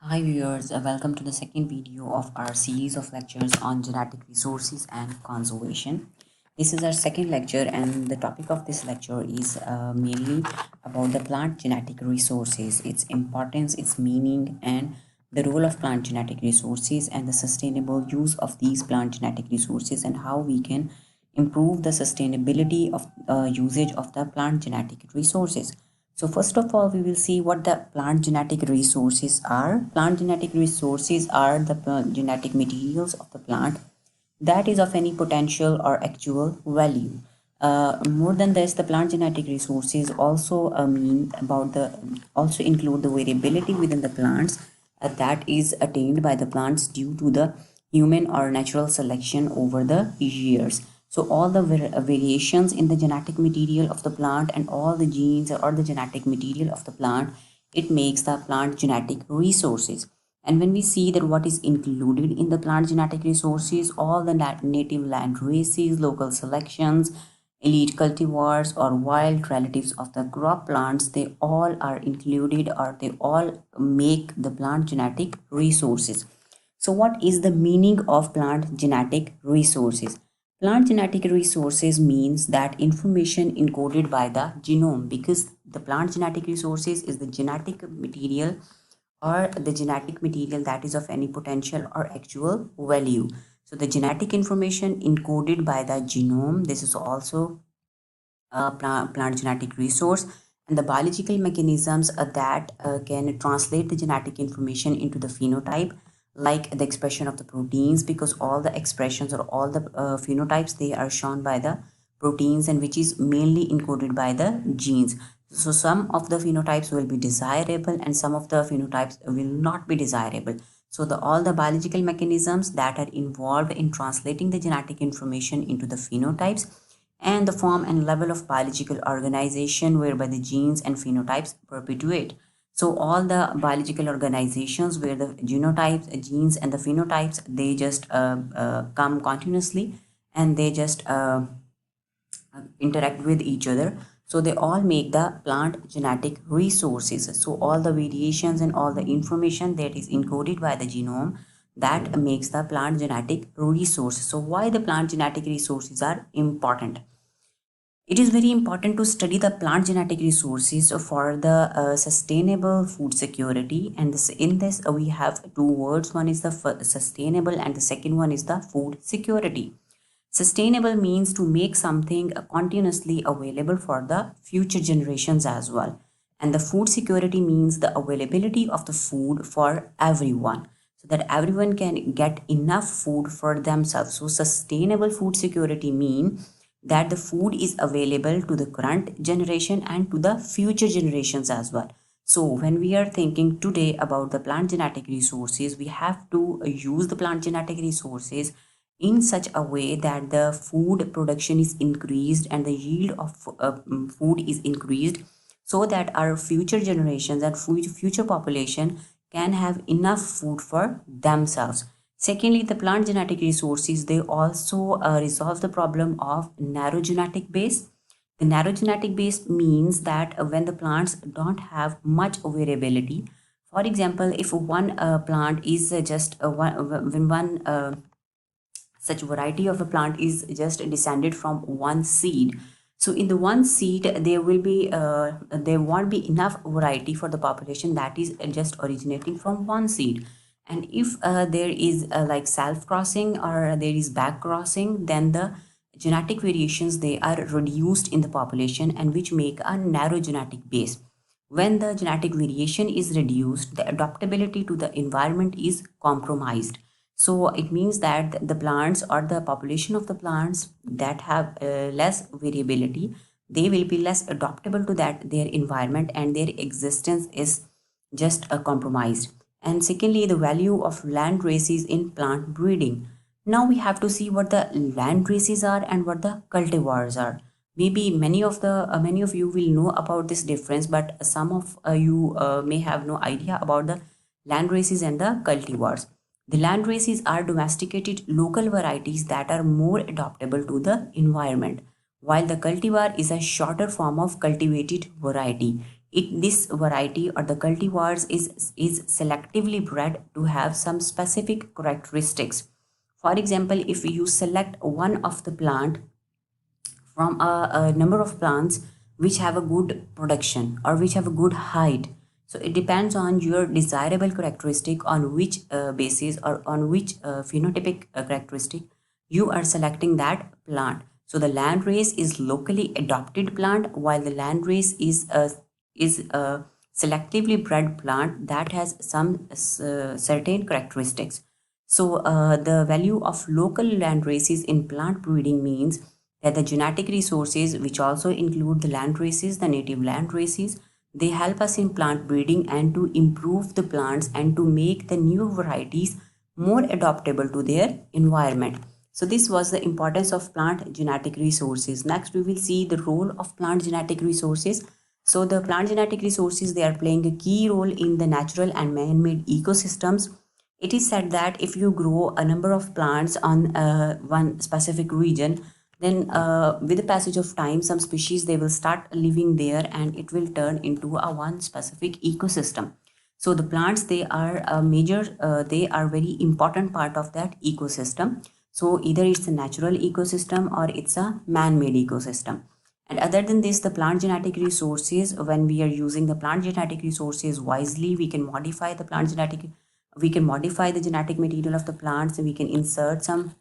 Hi viewers, welcome to the second video of our series of lectures on genetic resources and conservation. This is our second lecture and the topic of this lecture is mainly about the plant genetic resources, its importance, its meaning and the role of plant genetic resources and the sustainable use of these plant genetic resources and how we can improve the sustainability of usage of the plant genetic resources. So first of all, we will see what the plant genetic resources are. Plant genetic resources are the genetic materials of the plant that is of any potential or actual value. More than this, the plant genetic resources also mean about the also include the variability within the plants that is attained by the plants due to the human or natural selection over the years. So all the variations in the genetic material of the plant and all the genes or the genetic material of the plant, it makes the plant genetic resources. And when we see that what is included in the plant genetic resources, all the native land races, local selections, elite cultivars or wild relatives of the crop plants, they all are included or they all make the plant genetic resources. So what is the meaning of plant genetic resources? Plant genetic resources means that information encoded by the genome, because the plant genetic resources is the genetic material or the genetic material that is of any potential or actual value. So the genetic information encoded by the genome, this is also a plant genetic resource, and the biological mechanisms that can translate the genetic information into the phenotype, like the expression of the proteins, because all the expressions or all the phenotypes, they are shown by the proteins and which is mainly encoded by the genes. So some of the phenotypes will be desirable and some of the phenotypes will not be desirable. So the all the biological mechanisms that are involved in translating the genetic information into the phenotypes and the form and level of biological organization whereby the genes and phenotypes perpetuate. So all the biological organizations where the genotypes, genes and the phenotypes, they just come continuously and they just interact with each other. So they all make the plant genetic resources. So all the variations and all the information that is encoded by the genome, that makes the plant genetic resource. So why the plant genetic resources are important? It is very important to study the plant genetic resources for the sustainable food security. And in this, we have two words. One is the sustainable, and the second one is the food security. Sustainable means to make something continuously available for the future generations as well. And the food security means the availability of the food for everyone, so that everyone can get enough food for themselves. So sustainable food security means that the food is available to the current generation and to the future generations as well. So when we are thinking today about the plant genetic resources, we have to use the plant genetic resources in such a way that the food production is increased and the yield of food is increased, so that our future generations and future population can have enough food for themselves. Secondly, the plant genetic resources, they also resolve the problem of narrow genetic base. The narrow genetic base means that when the plants don't have much variability, for example, if one plant is just when one such variety of a plant is just descended from one seed, so in the one seed there won't be enough variety for the population that is just originating from one seed. And if there is like self crossing or there is back crossing, then the genetic variations, they are reduced in the population and which make a narrow genetic base. When the genetic variation is reduced, the adaptability to the environment is compromised. So it means that the plants or the population of the plants that have less variability, they will be less adaptable to that their environment and their existence is just compromised. And secondly, the value of land races in plant breeding. Now we have to see what the land races are and what the cultivars are. Maybe many of you will know about this difference, but some of you may have no idea about the land races and the cultivars. The land races are domesticated local varieties that are more adaptable to the environment, while the cultivar is a shorter form of cultivated variety. This variety or the cultivars is selectively bred to have some specific characteristics. For example, if you select one of the plant from a number of plants which have a good production or which have a good height, so it depends on your desirable characteristic on which basis or on which phenotypic characteristic you are selecting that plant. So the landrace is locally adopted plant, while the landrace is a selectively bred plant that has some certain characteristics. So the value of local land races in plant breeding means that the genetic resources, which also include the land races, the native land races, they help us in plant breeding and to improve the plants and to make the new varieties more adaptable to their environment. So this was the importance of plant genetic resources. Next, we will see the role of plant genetic resources. So the plant genetic resources, they are playing a key role in the natural and man-made ecosystems. It is said that if you grow a number of plants on one specific region, then with the passage of time, some species, they will start living there and it will turn into a one specific ecosystem. So the plants, they are a major, they are very important part of that ecosystem. So either it's a natural ecosystem or it's a man-made ecosystem. And other than this, the plant genetic resources, when we are using the plant genetic resources wisely, we can modify the genetic material of the plants, and we can insert some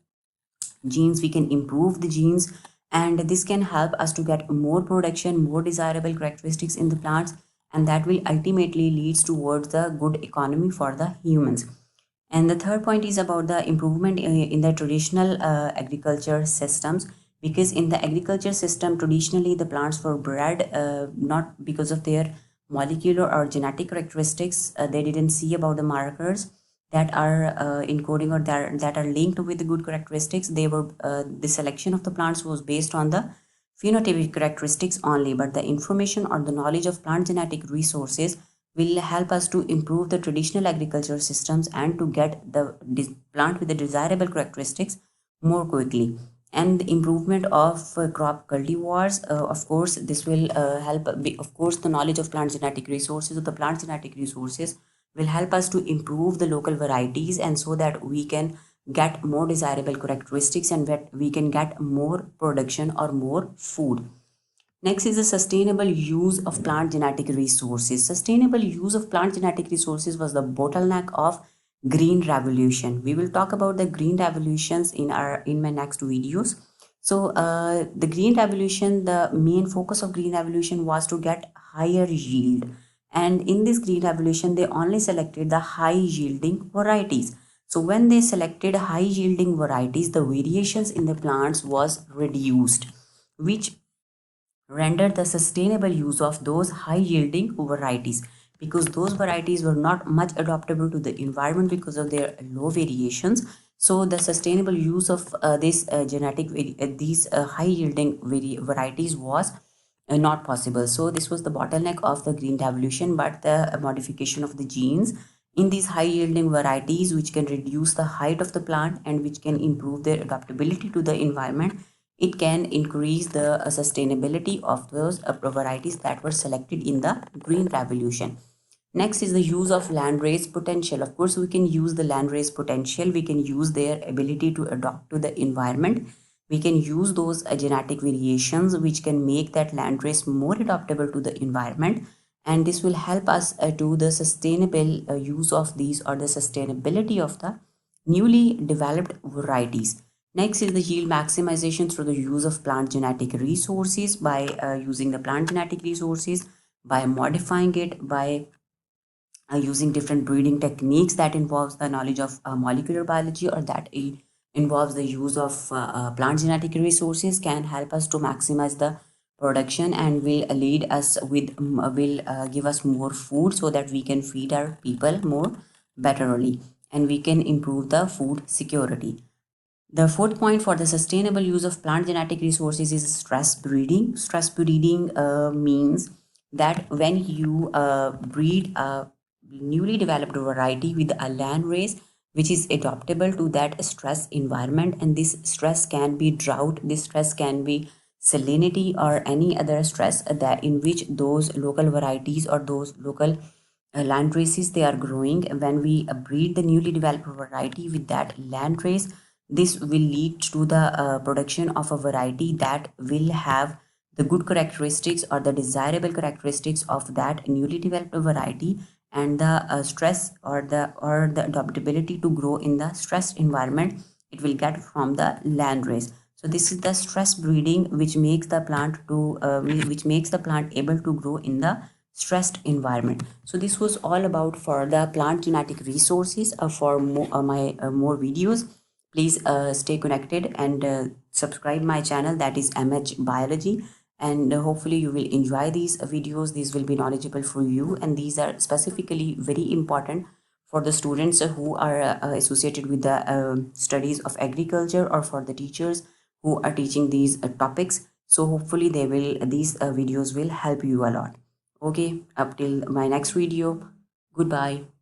genes, we can improve the genes, and this can help us to get more production, more desirable characteristics in the plants, and that will ultimately leads towards the good economy for the humans. And the third point is about the improvement in the traditional agriculture systems, because in the agriculture system traditionally the plants were bred not because of their molecular or genetic characteristics. They didn't see about the markers that are encoding or that are linked with the good characteristics. They were the selection of the plants was based on the phenotypic characteristics only, but the information or the knowledge of plant genetic resources will help us to improve the traditional agriculture systems and to get the plant with the desirable characteristics more quickly. And the improvement of crop cultivars, of course this will help. Of course the knowledge of plant genetic resources, or the plant genetic resources, will help us to improve the local varieties, and so that we can get more desirable characteristics and that we can get more production or more food. Next is the sustainable use of plant genetic resources. Sustainable use of plant genetic resources was the bottleneck of green revolution. We will talk about the green revolutions in my next videos. So the green revolution, the main focus of green revolution was to get higher yield, and in this green revolution they only selected the high yielding varieties. So when they selected high yielding varieties, the variations in the plants was reduced, which rendered the sustainable use of those high yielding varieties, because those varieties were not much adaptable to the environment because of their low variations. So the sustainable use of these high yielding varieties was not possible. So this was the bottleneck of the green revolution. But the modification of the genes in these high yielding varieties, which can reduce the height of the plant and which can improve their adaptability to the environment, it can increase the sustainability of those varieties that were selected in the green revolution. Next is the use of landrace potential. Of course we can use the landrace potential, we can use their ability to adapt to the environment, we can use those genetic variations which can make that landrace more adaptable to the environment, and this will help us to the sustainable use of these, or the sustainability of the newly developed varieties. Next is the yield maximization through the use of plant genetic resources. By using the plant genetic resources, by modifying it, by using different breeding techniques that involves the knowledge of molecular biology, or that involves the use of plant genetic resources, can help us to maximize the production and will lead us with will give us more food so that we can feed our people more betterly, and we can improve the food security. The fourth point for the sustainable use of plant genetic resources is stress breeding. Stress breeding means that when you breed a newly developed variety with a land race which is adaptable to that stress environment, and this stress can be drought, this stress can be salinity or any other stress that in which those local varieties or those local land races they are growing. When we breed the newly developed variety with that land race, this will lead to the production of a variety that will have the good characteristics or the desirable characteristics of that newly developed variety, and the stress or the adaptability to grow in the stressed environment it will get from the land race. So this is the stress breeding which makes the plant to which makes the plant able to grow in the stressed environment. So this was all about for the plant genetic resources. For my more videos, please stay connected and subscribe my channel, that is MH Biology. And hopefully you will enjoy these videos. These will be knowledgeable for you, and these are specifically very important for the students who are associated with the studies of agriculture, or for the teachers who are teaching these topics. So hopefully these videos will help you a lot. Okay, up till my next video. Goodbye.